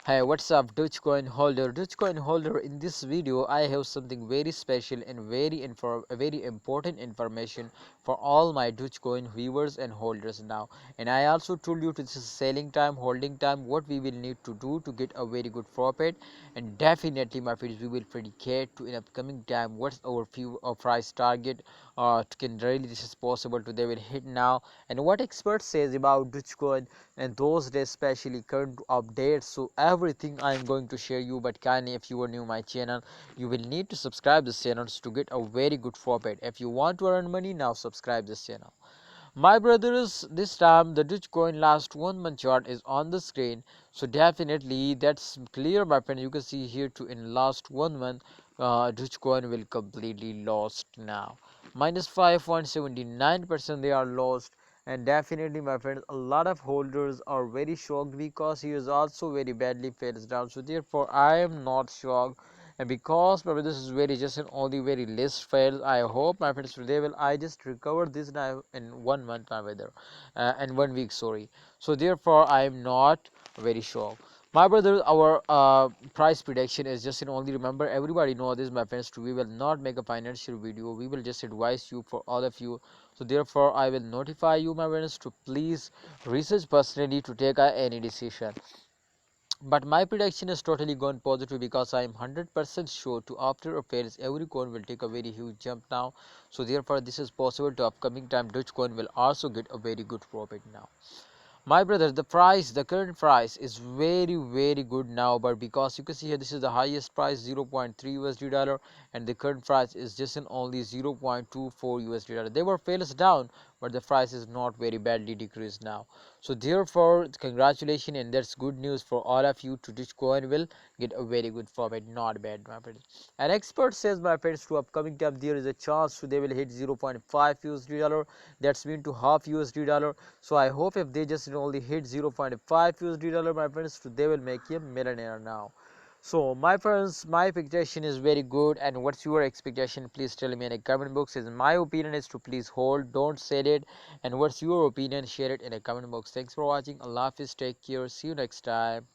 Hey, what's up, Dogecoin holder? Dogecoin holder, in this video, I have something very special and very important information for all my Dogecoin viewers and holders now. And I also told you this is selling time, holding time, what we will need to do to get a very good profit. And definitely, my friends, we will predicate to in upcoming time what's our few price target. Can really this is possible to they will hit now, and what experts says about Dogecoin and those days, especially current updates. So everything I am going to share you. But kindly, if you are new my channel, you will need to subscribe this channel to get a very good profit. If you want to earn money, now subscribe this channel. My brothers, this time the Dogecoin last 1 month chart is on the screen. So definitely that's clear, my friend. You can see here to in last 1 month, Dogecoin will completely lost now. Minus 5.79% they are lost. And definitely, my friends, a lot of holders are very shocked because he is also very badly fails down. So therefore, I am not shocked, and because my this is very just an only very list fails. I hope my friends today will I just recover this now in 1 month, my brother, and 1 week, sorry. So therefore, I am not very shocked. My brother, our price prediction is just in only remember everybody know this, my friends, too. We will not make a financial video, we will just advise you for all of you. So therefore, I will notify you, my friends, to please research personally to take any decision. But my prediction is totally gone positive because I am 100% sure to after affairs every coin will take a very huge jump now. So therefore, this is possible to upcoming time Dogecoin will also get a very good profit now. My brother, the current price is very good now, but because you can see here this is the highest price, 0.3 USD dollar, and the current price is just in only 0.24 USD dollar. They were fails down, but the price is not very badly decreased now. So therefore, congratulations, and that's good news for all of you. To this coin will get a very good profit, not bad, my friends. An expert says, my friends, to upcoming time there is a chance so they will hit 0.5 USD dollar. That's mean to half USD dollar. So I hope if they just only hit 0.5 USD dollar, my friends, so they will make a millionaire now. So my friends, my expectation is very good, and what's your expectation? Please tell me in the comment box. Is my opinion is to please hold, don't sell it, and what's your opinion? Share it in the comment box. Thanks for watching. Allah Hafiz, take care, see you next time.